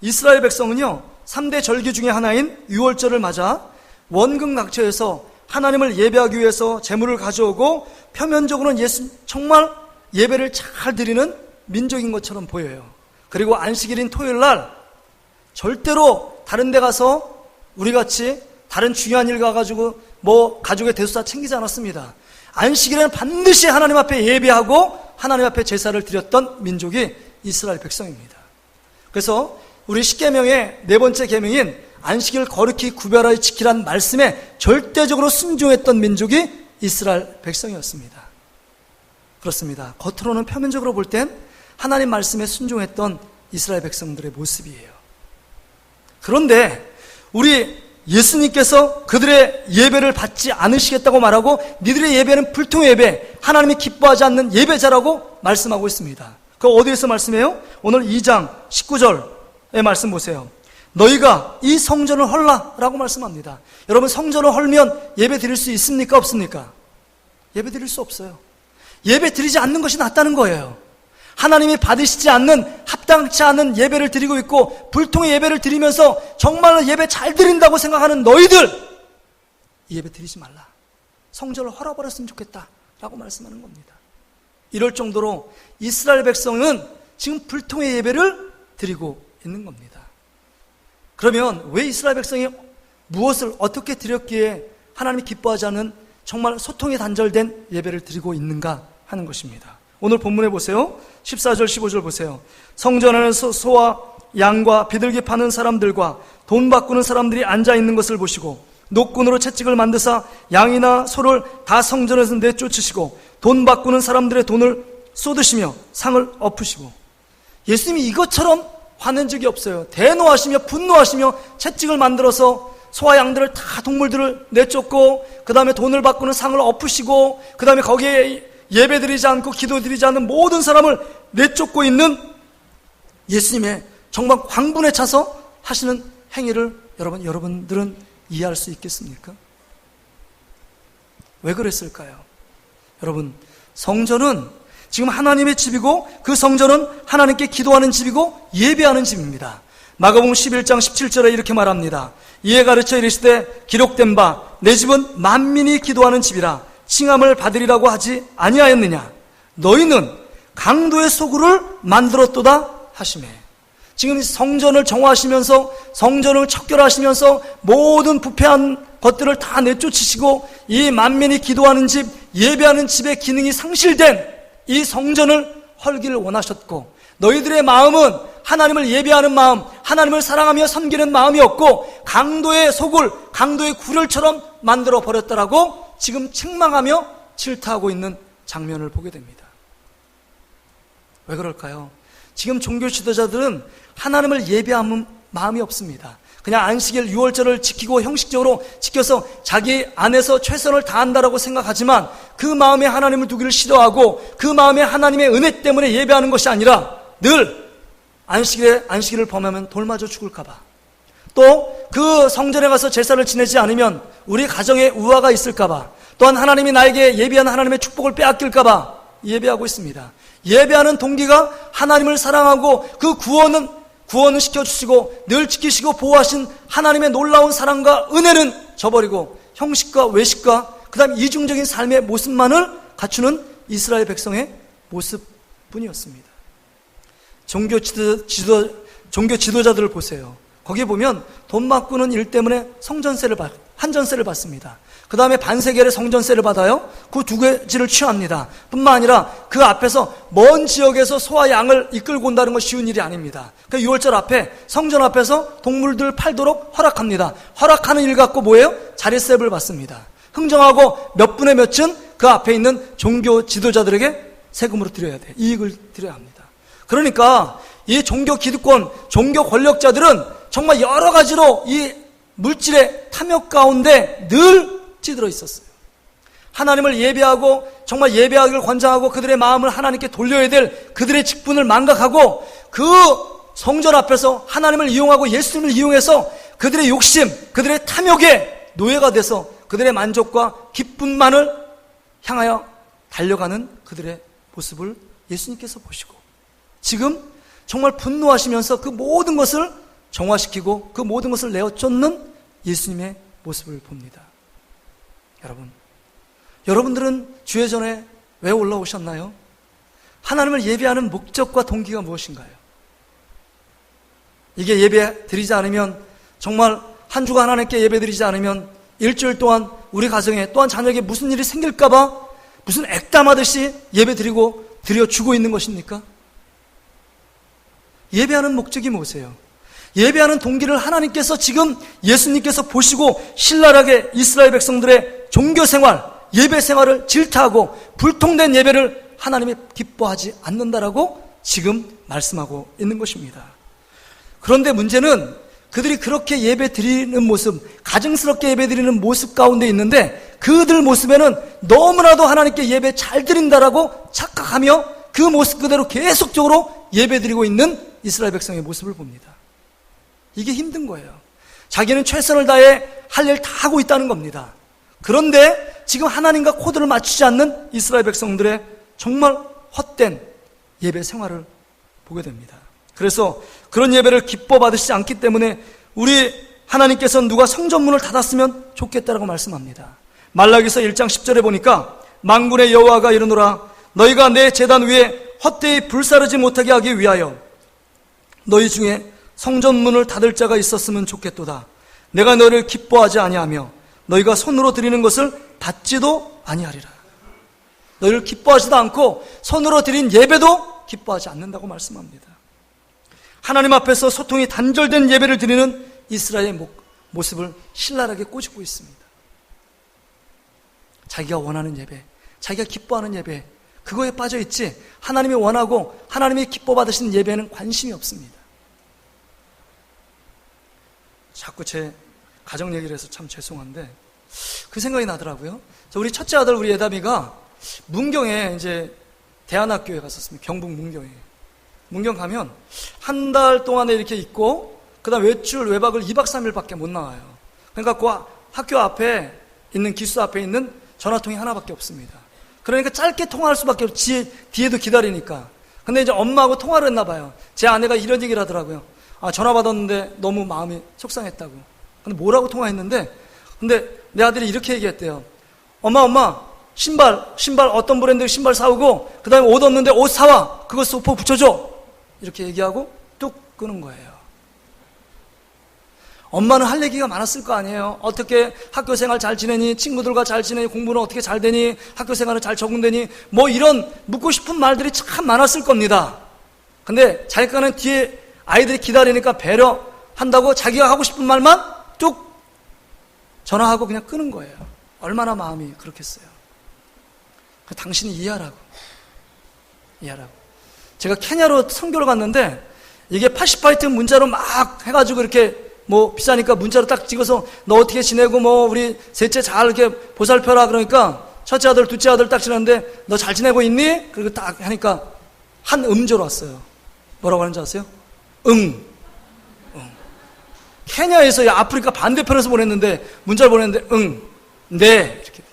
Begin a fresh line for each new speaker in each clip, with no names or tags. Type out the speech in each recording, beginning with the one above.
이스라엘 백성은요 3대 절기 중에 하나인 유월절을 맞아 원근각처에서 하나님을 예배하기 위해서 제물을 가져오고 표면적으로는 정말 예배를 잘 드리는 민족인 것처럼 보여요. 그리고 안식일인 토요일날 절대로 다른 데 가서 우리같이 다른 중요한 일 가가지고 가족의 대소사 챙기지 않았습니다. 안식일에는 반드시 하나님 앞에 예배하고 하나님 앞에 제사를 드렸던 민족이 이스라엘 백성입니다. 그래서 우리 10계명의 네 번째 계명인 안식일 거룩히 구별하여 지키라는 말씀에 절대적으로 순종했던 민족이 이스라엘 백성이었습니다. 그렇습니다. 겉으로는 표면적으로 볼 땐 하나님 말씀에 순종했던 이스라엘 백성들의 모습이에요. 그런데 우리 예수님께서 그들의 예배를 받지 않으시겠다고 말하고 니들의 예배는 불통의 예배, 하나님이 기뻐하지 않는 예배자라고 말씀하고 있습니다. 그거 어디에서 말씀해요? 오늘 2장 19절의 말씀 보세요. 너희가 이 성전을 헐라 라고 말씀합니다. 여러분, 성전을 헐면 예배 드릴 수 있습니까? 없습니까? 예배 드릴 수 없어요. 예배 드리지 않는 것이 낫다는 거예요. 하나님이 받으시지 않는, 합당치 않은 예배를 드리고 있고 불통의 예배를 드리면서 정말로 예배 잘 드린다고 생각하는 너희들, 이 예배 드리지 말라. 성전을 헐어버렸으면 좋겠다 라고 말씀하는 겁니다. 이럴 정도로 이스라엘 백성은 지금 불통의 예배를 드리고 있는 겁니다. 그러면 왜 이스라엘 백성이 무엇을 어떻게 드렸기에 하나님이 기뻐하지 않는 정말 소통이 단절된 예배를 드리고 있는가 하는 것입니다. 오늘 본문에 보세요. 14절 15절 보세요. 성전 안에서 소와 양과 비둘기 파는 사람들과 돈 바꾸는 사람들이 앉아있는 것을 보시고 노끈으로 채찍을 만드사 양이나 소를 다 성전에서 내쫓으시고 돈 바꾸는 사람들의 돈을 쏟으시며 상을 엎으시고, 예수님이 이것처럼 화낸 적이 없어요. 대노하시며 분노하시며 채찍을 만들어서 소와 양들을 다 동물들을 내쫓고 그 다음에 돈을 바꾸는 상을 엎으시고 그 다음에 거기에 예배드리지 않고 기도드리지 않는 모든 사람을 내쫓고 있는 예수님의 정말 광분에 차서 하시는 행위를 여러분들은 이해할 수 있겠습니까? 왜 그랬을까요? 여러분, 성전은 지금 하나님의 집이고 그 성전은 하나님께 기도하는 집이고 예배하는 집입니다. 마가복음 11장 17절에 이렇게 말합니다. 이에 가르쳐 이르시되 기록된 바 내 집은 만민이 기도하는 집이라 칭함을 받으리라고 하지 아니하였느냐. 너희는 강도의 소굴을 만들었도다 하시매. 지금 성전을 정화하시면서 성전을 척결하시면서 모든 부패한 것들을 다 내쫓으시고 이 만민이 기도하는 집, 예배하는 집의 기능이 상실된 이 성전을 헐기를 원하셨고, 너희들의 마음은 하나님을 예배하는 마음, 하나님을 사랑하며 섬기는 마음이었고 강도의 소굴, 강도의 굴혈처럼 만들어 버렸다라고 지금 책망하며 질타하고 있는 장면을 보게 됩니다. 왜 그럴까요? 지금 종교 지도자들은 하나님을 예배하는 마음이 없습니다. 그냥 안식일 유월절을 지키고 형식적으로 지켜서 자기 안에서 최선을 다한다라고 생각하지만 그 마음에 하나님을 두기를 싫어하고 그 마음에 하나님의 은혜 때문에 예배하는 것이 아니라 늘 안식일을 범하면 돌 맞아 죽을까봐, 또 그 성전에 가서 제사를 지내지 않으면 우리 가정에 우화가 있을까봐, 또한 하나님이 나에게 예비한 하나님의 축복을 빼앗길까봐 예배하고 있습니다. 예배하는 동기가 하나님을 사랑하고 그 구원은 시켜주시고 늘 지키시고 보호하신 하나님의 놀라운 사랑과 은혜는 저버리고 형식과 외식과 그 다음 이중적인 삶의 모습만을 갖추는 이스라엘 백성의 모습뿐이었습니다. 종교 지도자들을 보세요. 거기에 보면 돈 바꾸는 일 때문에 한전세를 받습니다. 그 다음에 반세겔의 성전세를 받아요. 그 두 가지를 취합니다. 뿐만 아니라 그 앞에서 먼 지역에서 소와 양을 이끌고 온다는 건 쉬운 일이 아닙니다. 그 6월절 앞에 성전 앞에서 동물들 팔도록 허락합니다. 허락하는 일 갖고 뭐예요? 자릿세를 받습니다. 흥정하고 몇 분의 몇은 그 앞에 있는 종교 지도자들에게 세금으로 드려야 돼. 이익을 드려야 합니다. 그러니까 이 종교 기득권, 종교 권력자들은 정말 여러 가지로 이 물질의 탐욕 가운데 늘 찌들어 있었어요. 하나님을 예배하고 정말 예배하기를 권장하고 그들의 마음을 하나님께 돌려야 될 그들의 직분을 망각하고 그 성전 앞에서 하나님을 이용하고 예수님을 이용해서 그들의 욕심, 그들의 탐욕의 노예가 돼서 그들의 만족과 기쁨만을 향하여 달려가는 그들의 모습을 예수님께서 보시고 지금 정말 분노하시면서 그 모든 것을 정화시키고 그 모든 것을 내어 쫓는 예수님의 모습을 봅니다. 여러분들은 주의 전에 왜 올라오셨나요? 하나님을 예배하는 목적과 동기가 무엇인가요? 이게 예배 드리지 않으면, 정말 한 주간 하나님께 예배 드리지 않으면 일주일 동안 우리 가정에 또한 자녀에게 무슨 일이 생길까봐 무슨 액담하듯이 예배 드려주고 있는 것입니까? 예배하는 목적이 무엇이에요? 예배하는 동기를 하나님께서 지금 예수님께서 보시고 신랄하게 이스라엘 백성들의 종교생활, 예배생활을 질타하고 불통된 예배를 하나님이 기뻐하지 않는다라고 지금 말씀하고 있는 것입니다. 그런데 문제는 그들이 그렇게 예배 드리는 모습, 가증스럽게 예배 드리는 모습 가운데 있는데, 그들 모습에는 너무나도 하나님께 예배 잘 드린다라고 착각하며 그 모습 그대로 계속적으로 예배 드리고 있는 이스라엘 백성의 모습을 봅니다. 이게 힘든 거예요. 자기는 최선을 다해 할 일 다 하고 있다는 겁니다. 그런데 지금 하나님과 코드를 맞추지 않는 이스라엘 백성들의 정말 헛된 예배 생활을 보게 됩니다. 그래서 그런 예배를 기뻐 받으시지 않기 때문에 우리 하나님께서 누가 성전문을 닫았으면 좋겠다라고 말씀합니다. 말라기서 1장 10절에 보니까 만군의 여호와가 이르노라, 너희가 내 제단 위에 헛되이 불사르지 못하게 하기 위하여 너희 중에 성전문을 닫을 자가 있었으면 좋겠도다. 내가 너희를 기뻐하지 아니하며 너희가 손으로 드리는 것을 받지도 아니하리라. 너희를 기뻐하지도 않고 손으로 드린 예배도 기뻐하지 않는다고 말씀합니다. 하나님 앞에서 소통이 단절된 예배를 드리는 이스라엘의 모습을 신랄하게 꼬집고 있습니다. 자기가 원하는 예배, 자기가 기뻐하는 예배, 그거에 빠져있지 하나님이 원하고 하나님이 기뻐 받으시는 예배에는 관심이 없습니다. 자꾸 제 가정 얘기를 해서 참 죄송한데 그 생각이 나더라고요. 우리 첫째 아들, 우리 예담이가 문경에 이제 대안학교에 갔었습니다. 경북 문경에. 문경 가면 한 달 동안에 이렇게 있고 그 다음 외박을 2박 3일밖에 못 나와요. 그러니까 그 학교 앞에 있는, 기숙사 앞에 있는 전화통이 하나밖에 없습니다. 그러니까 짧게 통화할 수밖에 없지, 뒤에도 기다리니까. 근데 이제 엄마하고 통화를 했나 봐요. 제 아내가 이런 얘기를 하더라고요. 전화 받았는데 너무 마음이 속상했다고. 근데 뭐라고 통화했는데, 근데 내 아들이 이렇게 얘기했대요. 엄마, 신발 어떤 브랜드 신발 사오고, 그 다음에 옷 없는데 옷 사와. 그거 소포 붙여줘. 이렇게 얘기하고 뚝 끄는 거예요. 엄마는 할 얘기가 많았을 거 아니에요. 어떻게 학교 생활 잘 지내니? 친구들과 잘 지내니? 공부는 어떻게 잘 되니? 학교 생활은 잘 적응되니? 뭐 이런 묻고 싶은 말들이 참 많았을 겁니다. 근데 자기가는 뒤에 아이들이 기다리니까 배려한다고 자기가 하고 싶은 말만 뚝 전화하고 그냥 끄는 거예요. 얼마나 마음이 그렇겠어요. 당신이 이해하라고. 제가 케냐로 선교를 갔는데 이게 80바이트 문자로 막 해가지고 이렇게 뭐 비싸니까 문자로 딱 찍어서 너 어떻게 지내고 뭐 우리 셋째 잘 이렇게 보살펴라 그러니까 첫째 아들, 둘째 아들 딱 지냈는데 너 잘 지내고 있니? 그리고 딱 하니까 한 음조로 왔어요. 뭐라고 하는지 아세요? 응. 케냐에서 아프리카 반대편에서 보냈는데 문자를 보냈는데 응, 네 이렇게.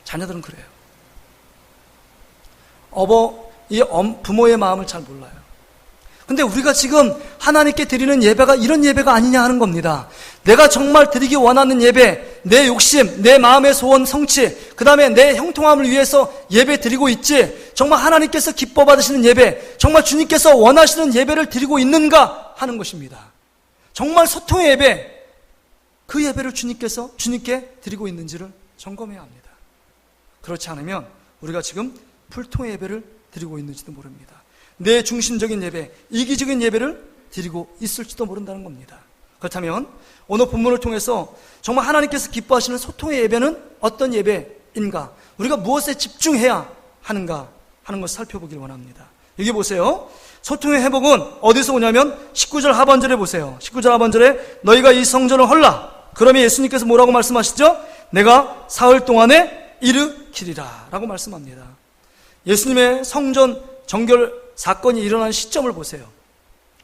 자녀들은 그래요. 부모의 마음을 잘 몰라요. 근데 우리가 지금 하나님께 드리는 예배가 이런 예배가 아니냐 하는 겁니다. 내가 정말 드리기 원하는 예배, 내 욕심, 내 마음의 소원 성취, 그 다음에 내 형통함을 위해서 예배 드리고 있지, 정말 하나님께서 기뻐 받으시는 예배, 정말 주님께서 원하시는 예배를 드리고 있는가 하는 것입니다. 정말 소통의 예배, 그 예배를 주님께 드리고 있는지를 점검해야 합니다. 그렇지 않으면 우리가 지금 불통의 예배를 드리고 있는지도 모릅니다. 내 중심적인 예배, 이기적인 예배를 드리고 있을지도 모른다는 겁니다. 그렇다면 오늘 본문을 통해서 정말 하나님께서 기뻐하시는 소통의 예배는 어떤 예배인가, 우리가 무엇에 집중해야 하는가 하는 것을 살펴보길 원합니다. 여기 보세요. 소통의 회복은 어디서 오냐면 19절 하반절에 보세요. 19절 하반절에 너희가 이 성전을 헐라. 그러면 예수님께서 뭐라고 말씀하시죠? 내가 사흘 동안에 일으키리라 라고 말씀합니다. 예수님의 성전 정결 사건이 일어난 시점을 보세요.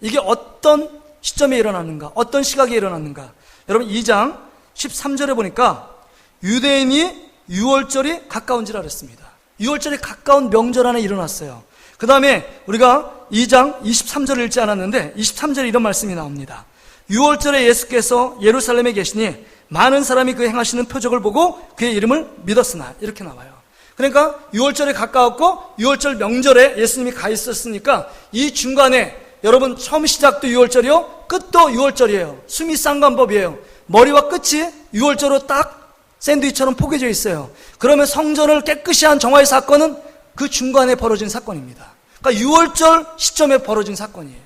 이게 어떤 시점에 일어났는가, 어떤 시각에 일어났는가. 여러분 2장 13절에 보니까 유대인이 유월절이 가까운지라 그랬습니다. 유월절이 가까운 명절 안에 일어났어요. 그 다음에 우리가 2장 23절을 읽지 않았는데 23절에 이런 말씀이 나옵니다. 6월절에 예수께서 예루살렘에 계시니 많은 사람이 그 행하시는 표적을 보고 그의 이름을 믿었으나, 이렇게 나와요. 그러니까 6월절에 가까웠고 6월절 명절에 예수님이 가 있었으니까 이 중간에 여러분 처음 시작도 6월절이요, 끝도 6월절이에요. 숨이 쌍관법이에요. 머리와 끝이 6월절로 딱 샌드위치처럼 포개져 있어요. 그러면 성전을 깨끗이 한 정화의 사건은 그 중간에 벌어진 사건입니다. 그러니까 6월절 시점에 벌어진 사건이에요.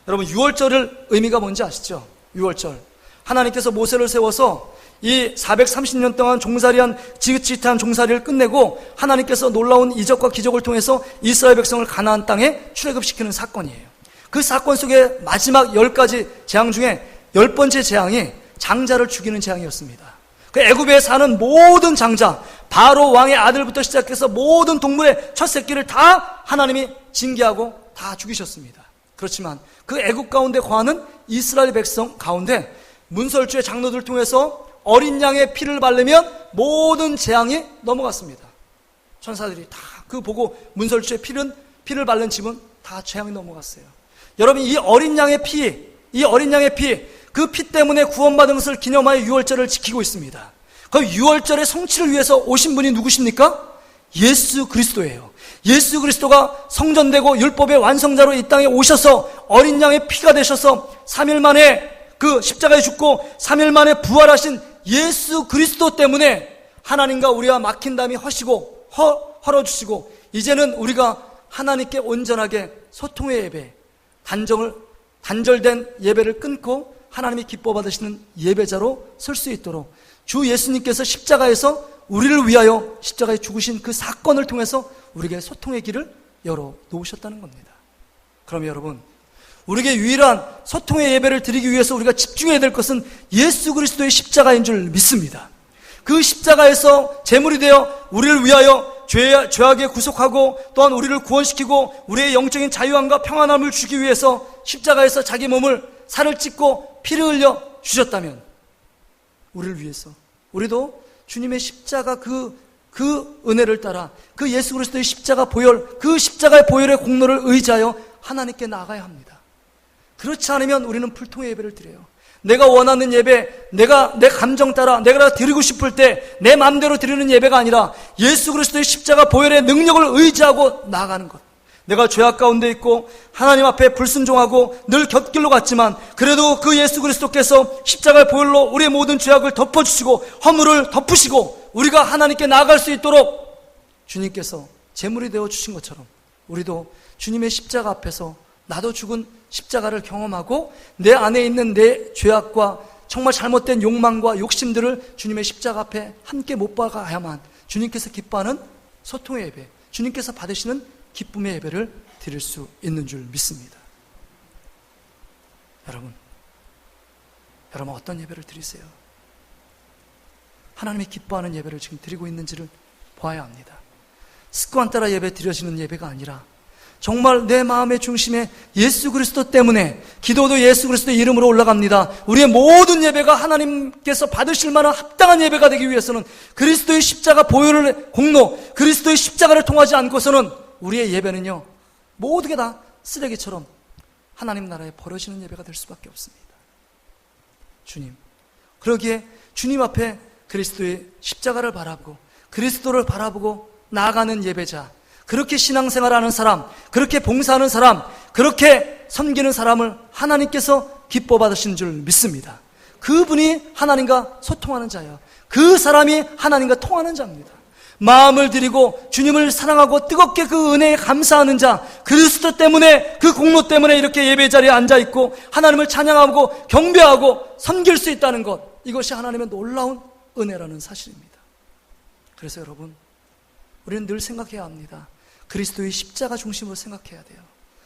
여러분 6월절을 의미가 뭔지 아시죠? 6월절 하나님께서 모세를 세워서 이 430년 동안 종살이한 지긋지긋한 종살이를 끝내고 하나님께서 놀라운 이적과 기적을 통해서 이스라엘 백성을 가나안 땅에 출애굽시키는 사건이에요. 그 사건 속에 마지막 10가지 재앙 중에 10번째 재앙이 장자를 죽이는 재앙이었습니다. 그 애굽에 사는 모든 장자, 바로 왕의 아들부터 시작해서 모든 동물의 첫 새끼를 다 하나님이 징계하고 다 죽이셨습니다. 그렇지만 그 애굽 가운데 거하는 이스라엘 백성 가운데 문설주의 장로들 통해서 어린 양의 피를 바르면 모든 재앙이 넘어갔습니다. 천사들이 다 그 보고 문설주의 피를 바른 집은 다 재앙이 넘어갔어요. 여러분 이 어린 양의 피, 그 피 때문에 구원받은 것을 기념하여 6월절을 지키고 있습니다. 그 6월절의 성취를 위해서 오신 분이 누구십니까? 예수 그리스도예요. 예수 그리스도가 성전되고 율법의 완성자로 이 땅에 오셔서 어린 양의 피가 되셔서 3일 만에 그 십자가에 죽고 3일 만에 부활하신 예수 그리스도 때문에 하나님과 우리와 막힌 담이 헐어주시고 이제는 우리가 하나님께 온전하게 소통의 예배, 단절된 예배를 끊고 하나님이 기뻐 받으시는 예배자로 설 수 있도록 주 예수님께서 십자가에서 우리를 위하여 십자가에 죽으신 그 사건을 통해서 우리에게 소통의 길을 열어 놓으셨다는 겁니다. 그럼 여러분, 우리에게 유일한 소통의 예배를 드리기 위해서 우리가 집중해야 될 것은 예수 그리스도의 십자가인 줄 믿습니다. 그 십자가에서 제물이 되어 우리를 위하여 죄악에 구속하고 또한 우리를 구원시키고 우리의 영적인 자유함과 평안함을 주기 위해서 십자가에서 자기 몸을 살을 찢고 피를 흘려 주셨다면 우리를 위해서 우리도 주님의 십자가 그 은혜를 따라 그 예수 그리스도의 십자가 보혈, 그 십자가의 보혈의 공로를 의지하여 하나님께 나아가야 합니다. 그렇지 않으면 우리는 불통의 예배를 드려요. 내가 원하는 예배, 내가 내 감정 따라 내가 드리고 싶을 때 내 마음대로 드리는 예배가 아니라 예수 그리스도의 십자가 보혈의 능력을 의지하고 나아가는 것. 내가 죄악 가운데 있고 하나님 앞에 불순종하고 늘 곁길로 갔지만 그래도 그 예수 그리스도께서 십자가의 보혈로 우리의 모든 죄악을 덮어주시고 허물을 덮으시고 우리가 하나님께 나아갈 수 있도록 주님께서 제물이 되어 주신 것처럼 우리도 주님의 십자가 앞에서 나도 죽은 십자가를 경험하고 내 안에 있는 내 죄악과 정말 잘못된 욕망과 욕심들을 주님의 십자가 앞에 함께 못 박아야만 주님께서 기뻐하는 소통의 예배, 주님께서 받으시는 기쁨의 예배를 드릴 수 있는 줄 믿습니다. 여러분 어떤 예배를 드리세요? 하나님이 기뻐하는 예배를 지금 드리고 있는지를 보아야 합니다. 습관 따라 예배 드려지는 예배가 아니라 정말 내 마음의 중심에 예수 그리스도 때문에 기도도 예수 그리스도의 이름으로 올라갑니다. 우리의 모든 예배가 하나님께서 받으실 만한 합당한 예배가 되기 위해서는 그리스도의 십자가 보혈의 공로, 그리스도의 십자가를 통하지 않고서는 우리의 예배는요 모든 게 다 쓰레기처럼 하나님 나라에 버려지는 예배가 될 수밖에 없습니다. 주님, 그러기에 주님 앞에 그리스도의 십자가를 바라보고 그리스도를 바라보고 나아가는 예배자, 그렇게 신앙생활하는 사람, 그렇게 봉사하는 사람, 그렇게 섬기는 사람을 하나님께서 기뻐 받으신 줄 믿습니다. 그분이 하나님과 소통하는 자예요. 그 사람이 하나님과 통하는 자입니다. 마음을 드리고 주님을 사랑하고 뜨겁게 그 은혜에 감사하는 자, 그리스도 때문에 그 공로 때문에 이렇게 예배 자리에 앉아있고 하나님을 찬양하고 경배하고 섬길 수 있다는 것, 이것이 하나님의 놀라운 은혜라는 사실입니다. 그래서 여러분, 우리는 늘 생각해야 합니다. 그리스도의 십자가 중심으로 생각해야 돼요.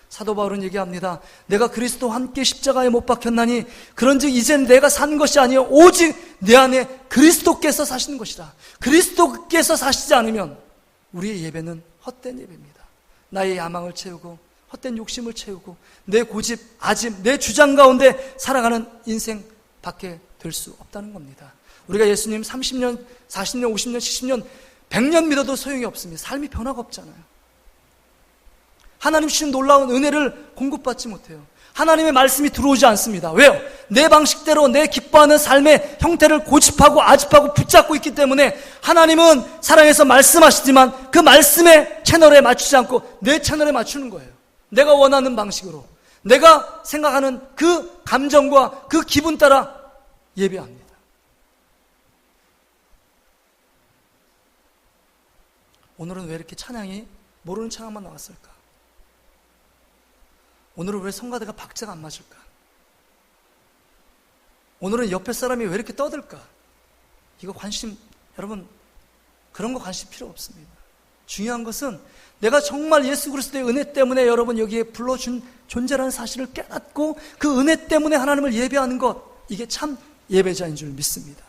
사도 바울은 얘기합니다. 내가 그리스도와 함께 십자가에 못 박혔나니 그런즉 이젠 내가 산 것이 아니요 오직 내 안에 그리스도께서 사시는 것이라. 그리스도께서 사시지 않으면 우리의 예배는 헛된 예배입니다. 나의 야망을 채우고 헛된 욕심을 채우고 내 고집, 아집, 내 주장 가운데 살아가는 인생밖에 될 수 없다는 겁니다. 우리가 예수님 30년, 40년, 50년, 70년 100년 믿어도 소용이 없습니다. 삶이 변화가 없잖아요. 하나님 주신 놀라운 은혜를 공급받지 못해요. 하나님의 말씀이 들어오지 않습니다. 왜요? 내 방식대로 내 기뻐하는 삶의 형태를 고집하고 아집하고 붙잡고 있기 때문에 하나님은 사랑해서 말씀하시지만 그 말씀의 채널에 맞추지 않고 내 채널에 맞추는 거예요. 내가 원하는 방식으로, 내가 생각하는 그 감정과 그 기분 따라 예배합니다. 오늘은 왜 이렇게 찬양이 모르는 찬양만 나왔을까? 오늘은 왜 성가대가 박자가 안 맞을까? 오늘은 옆에 사람이 왜 이렇게 떠들까? 이거 관심, 여러분, 그런 거 관심 필요 없습니다. 중요한 것은 내가 정말 예수 그리스도의 은혜 때문에 여러분 여기에 불러준 존재라는 사실을 깨닫고 그 은혜 때문에 하나님을 예배하는 것, 이게 참 예배자인 줄 믿습니다.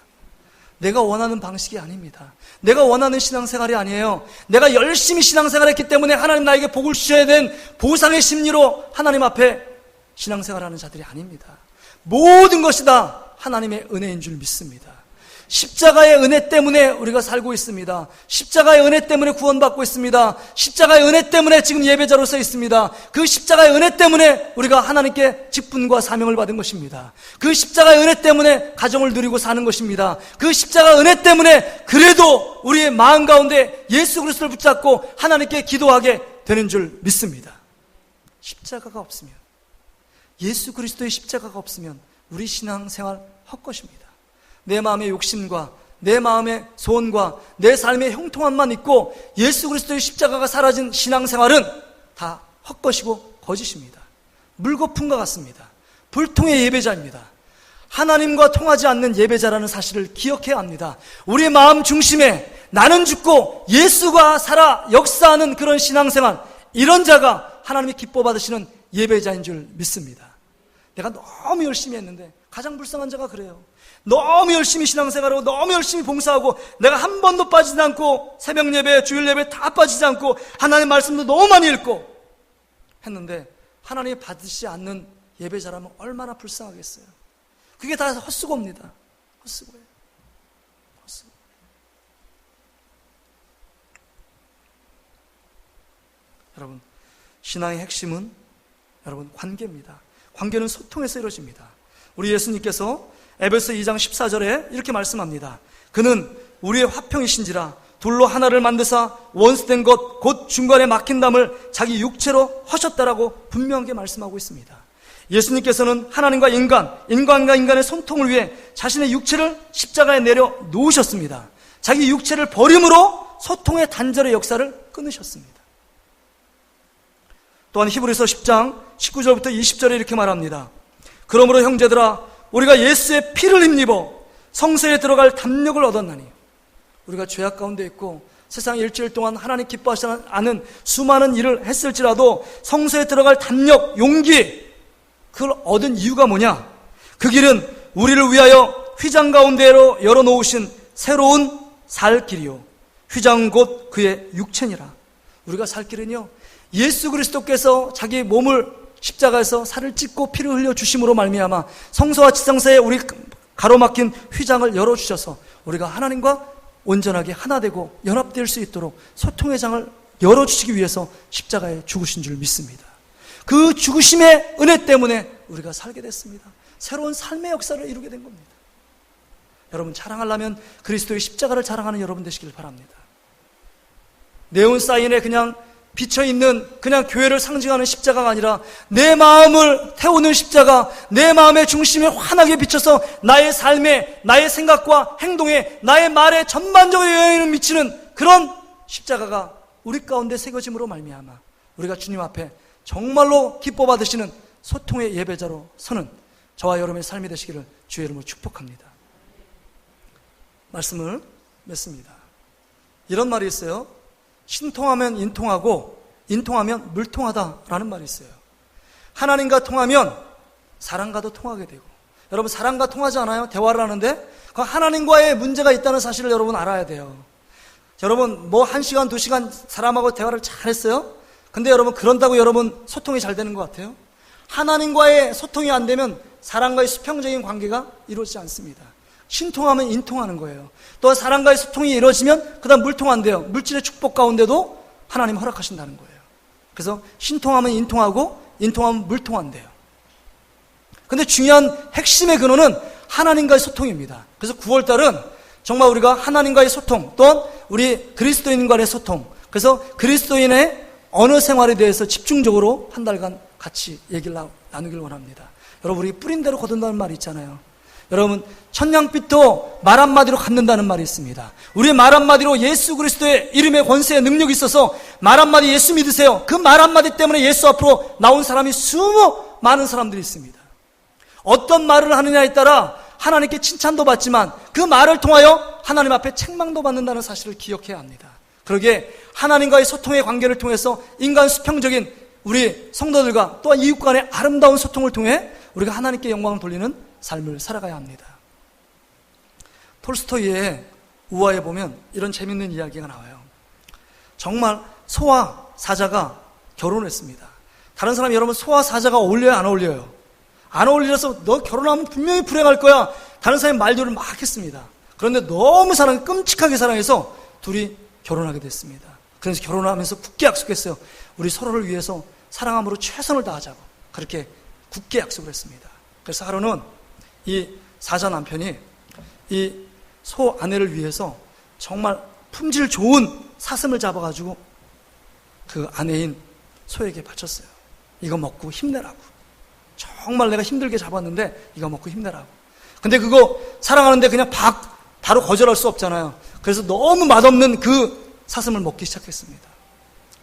내가 원하는 방식이 아닙니다. 내가 원하는 신앙생활이 아니에요. 내가 열심히 신앙생활했기 때문에 하나님 나에게 복을 주셔야 된 보상의 심리로 하나님 앞에 신앙생활하는 자들이 아닙니다. 모든 것이 다 하나님의 은혜인 줄 믿습니다. 십자가의 은혜 때문에 우리가 살고 있습니다. 십자가의 은혜 때문에 구원받고 있습니다. 십자가의 은혜 때문에 지금 예배자로 서 있습니다. 그 십자가의 은혜 때문에 우리가 하나님께 직분과 사명을 받은 것입니다. 그 십자가의 은혜 때문에 가정을 누리고 사는 것입니다. 그 십자가의 은혜 때문에 그래도 우리의 마음 가운데 예수 그리스도를 붙잡고 하나님께 기도하게 되는 줄 믿습니다. 십자가가 없으면, 예수 그리스도의 십자가가 없으면 우리 신앙생활 헛것입니다. 내 마음의 욕심과 내 마음의 소원과 내 삶의 형통함만 있고 예수 그리스도의 십자가가 사라진 신앙생활은 다 헛것이고 거짓입니다. 물거품과 같습니다. 불통의 예배자입니다. 하나님과 통하지 않는 예배자라는 사실을 기억해야 합니다. 우리의 마음 중심에 나는 죽고 예수가 살아 역사하는 그런 신앙생활, 이런 자가 하나님이 기뻐 받으시는 예배자인 줄 믿습니다. 내가 너무 열심히 했는데, 가장 불쌍한 자가 그래요. 너무 열심히 신앙생활하고 너무 열심히 봉사하고 내가 한 번도 빠지지 않고 새벽 예배, 주일 예배 다 빠지지 않고 하나님의 말씀도 너무 많이 읽고 했는데 하나님이 받으시지 않는 예배자라면 얼마나 불쌍하겠어요. 그게 다 헛수고입니다. 헛수고예요. 헛수고. 여러분, 신앙의 핵심은 여러분 관계입니다. 관계는 소통에서 이루어집니다. 우리 예수님께서 에베소 2장 14절에 이렇게 말씀합니다. 그는 우리의 화평이신지라 둘로 하나를 만드사 원수된 것 곧 중간에 막힌 담을 자기 육체로 하셨다라고 분명하게 말씀하고 있습니다. 예수님께서는 하나님과 인간과 인간의 소통을 위해 자신의 육체를 십자가에 내려 놓으셨습니다. 자기 육체를 버림으로 소통의 단절의 역사를 끊으셨습니다. 또한 히브리서 10장 19절부터 20절에 이렇게 말합니다. 그러므로 형제들아, 우리가 예수의 피를 힘입어 성소에 들어갈 담력을 얻었나니, 우리가 죄악 가운데 있고 세상 일주일 동안 하나님 기뻐하시지 않은 수많은 일을 했을지라도 성소에 들어갈 담력, 용기, 그걸 얻은 이유가 뭐냐? 그 길은 우리를 위하여 휘장 가운데로 열어놓으신 새로운 살 길이요, 휘장 곧 그의 육체니라. 우리가 살 길은요, 예수 그리스도께서 자기 몸을 십자가에서 살을 찢고 피를 흘려 주심으로 말미암아 성소와 지성소에 우리 가로막힌 휘장을 열어주셔서 우리가 하나님과 온전하게 하나 되고 연합될 수 있도록 소통의 장을 열어주시기 위해서 십자가에 죽으신 줄 믿습니다. 그 죽으심의 은혜 때문에 우리가 살게 됐습니다. 새로운 삶의 역사를 이루게 된 겁니다. 여러분, 자랑하려면 그리스도의 십자가를 자랑하는 여러분 되시길 바랍니다. 네온사인에 그냥 비쳐있는 그냥 교회를 상징하는 십자가가 아니라 내 마음을 태우는 십자가, 내 마음의 중심에 환하게 비쳐서 나의 삶에, 나의 생각과 행동에, 나의 말에 전반적으로 영향을 미치는 그런 십자가가 우리 가운데 새겨짐으로 말미암아 우리가 주님 앞에 정말로 기뻐 받으시는 소통의 예배자로 서는 저와 여러분의 삶이 되시기를 주의 이름으로 축복합니다. 말씀을 맺습니다. 이런 말이 있어요. 신통하면 인통하고 인통하면 물통하다라는 말이 있어요. 하나님과 통하면 사람과도 통하게 되고, 여러분 사람과 통하지 않아요? 대화를 하는데 그 하나님과의 문제가 있다는 사실을 여러분 알아야 돼요. 여러분 뭐 1시간 2시간 사람하고 대화를 잘했어요? 근데 여러분 그런다고 여러분 소통이 잘 되는 것 같아요? 하나님과의 소통이 안 되면 사람과의 수평적인 관계가 이루어지지 않습니다. 신통하면 인통하는 거예요. 또 사람과의 소통이 이루어지면 그 다음 물통한대요. 물질의 축복 가운데도 하나님 허락하신다는 거예요. 그래서 신통하면 인통하고 인통하면 물통한대요. 근데 중요한 핵심의 근원은 하나님과의 소통입니다. 그래서 9월달은 정말 우리가 하나님과의 소통, 또한 우리 그리스도인과의 소통, 그래서 그리스도인의 언어 생활에 대해서 집중적으로 한 달간 같이 얘기를 나누길 원합니다. 여러분, 우리 뿌린 대로 거둔다는 말이 있잖아요. 여러분, 천냥빛도 말 한마디로 갖는다는 말이 있습니다. 우리의 말 한마디로 예수 그리스도의 이름의 권세에 능력이 있어서 말 한마디 예수 믿으세요. 그 말 한마디 때문에 예수 앞으로 나온 사람이 수많은 많은 사람들이 있습니다. 어떤 말을 하느냐에 따라 하나님께 칭찬도 받지만 그 말을 통하여 하나님 앞에 책망도 받는다는 사실을 기억해야 합니다. 그러기에 하나님과의 소통의 관계를 통해서 인간 수평적인 우리 성도들과 또한 이웃 간의 아름다운 소통을 통해 우리가 하나님께 영광을 돌리는 삶을 살아가야 합니다. 톨스토이의 우화에 보면 이런 재밌는 이야기가 나와요. 정말 소와 사자가 결혼했습니다. 다른 사람이 여러분 소와 사자가 어울려요, 안 어울려요? 안 어울려서 너 결혼하면 분명히 불행할 거야. 다른 사람이 말들을 막 했습니다. 그런데 너무 끔찍하게 사랑해서 둘이 결혼하게 됐습니다. 그래서 결혼을 하면서 굳게 약속했어요. 우리 서로를 위해서 사랑함으로 최선을 다하자고 그렇게 굳게 약속을 했습니다. 그래서 하루는 이 사자 남편이 이 소 아내를 위해서 정말 품질 좋은 사슴을 잡아가지고 그 아내인 소에게 바쳤어요. 이거 먹고 힘내라고. 정말 내가 힘들게 잡았는데 이거 먹고 힘내라고. 근데 그거 사랑하는데 그냥 바로 거절할 수 없잖아요. 그래서 너무 맛없는 그 사슴을 먹기 시작했습니다.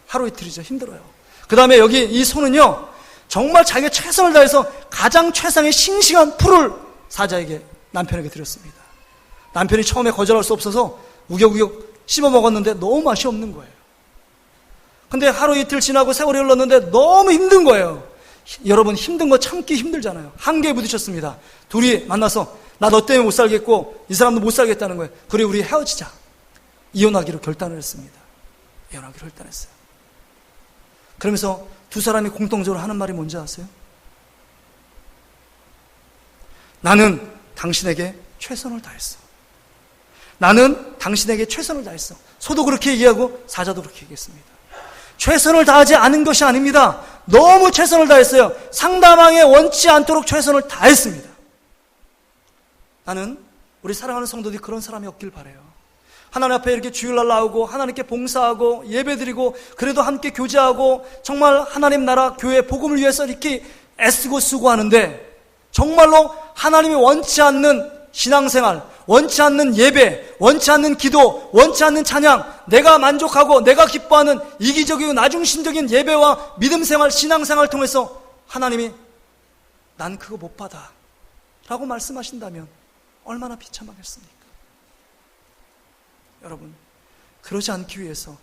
하루 이틀이죠. 힘들어요. 그 다음에 여기 이 소는요, 정말 자기가 최선을 다해서 가장 최상의 싱싱한 풀을 사자에게, 남편에게 드렸습니다. 남편이 처음에 거절할 수 없어서 우격우격 씹어 먹었는데 너무 맛이 없는 거예요. 근데 하루 이틀 지나고 세월이 흘렀는데 너무 힘든 거예요. 여러분, 힘든 거 참기 힘들잖아요. 한계에 부딪혔습니다. 둘이 만나서 나 너 때문에 못 살겠고 이 사람도 못 살겠다는 거예요. 그래, 우리 헤어지자. 이혼하기로 결단을 했습니다. 이혼하기로 결단했어요. 그러면서 두 사람이 공통적으로 하는 말이 뭔지 아세요? 나는 당신에게 최선을 다했어. 나는 당신에게 최선을 다했어. 소도 그렇게 얘기하고 사자도 그렇게 얘기했습니다. 최선을 다하지 않은 것이 아닙니다. 너무 최선을 다했어요. 상대방에 원치 않도록 최선을 다했습니다. 나는 우리 사랑하는 성도들이 그런 사람이 없길 바라요. 하나님 앞에 이렇게 주일날 나오고 하나님께 봉사하고 예배드리고 그래도 함께 교제하고 정말 하나님 나라 교회 복음을 위해서 이렇게 애쓰고 수고하는데 정말로 하나님이 원치 않는 신앙생활, 원치 않는 예배, 원치 않는 기도, 원치 않는 찬양, 내가 만족하고 내가 기뻐하는 이기적이고 나중심적인 예배와 믿음생활, 신앙생활을 통해서 하나님이 난 그거 못 받아 라고 말씀하신다면 얼마나 비참하겠습니까? 여러분, 그러지 않기 위해서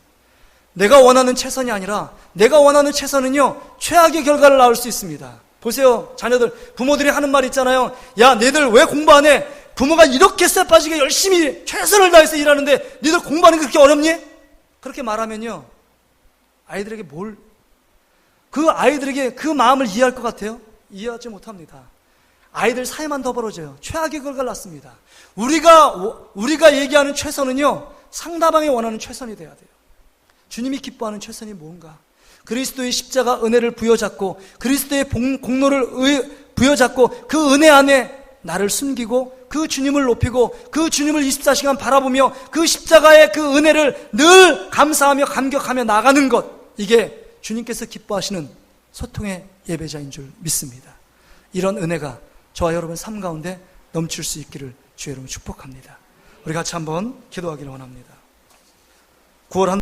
내가 원하는 최선이 아니라 내가 원하는 최선은요, 최악의 결과를 낳을 수 있습니다. 보세요, 자녀들, 부모들이 하는 말 있잖아요. 야, 너희들 왜 공부 안 해? 부모가 이렇게 쎄 빠지게 열심히 최선을 다해서 일하는데 너희들 공부하는 게 그렇게 어렵니? 그렇게 말하면요, 아이들에게 그 아이들에게 그 마음을 이해할 것 같아요? 이해하지 못합니다. 아이들 사이만 더 벌어져요. 최악의 결과를 낳습니다. 우리가 얘기하는 최선은요, 상대방이 원하는 최선이 돼야 돼요. 주님이 기뻐하는 최선이 뭔가? 그리스도의 십자가 은혜를 부여잡고 그리스도의 공로를 부여잡고 그 은혜 안에 나를 숨기고 그 주님을 높이고 그 주님을 24시간 바라보며 그 십자가의 그 은혜를 늘 감사하며 감격하며 나가는 것, 이게 주님께서 기뻐하시는 소통의 예배자인 줄 믿습니다. 이런 은혜가 저와 여러분 삶 가운데 넘칠 수 있기를 주의 이름으로 축복합니다. 우리 같이 한번 기도하기를 원합니다. 9월 한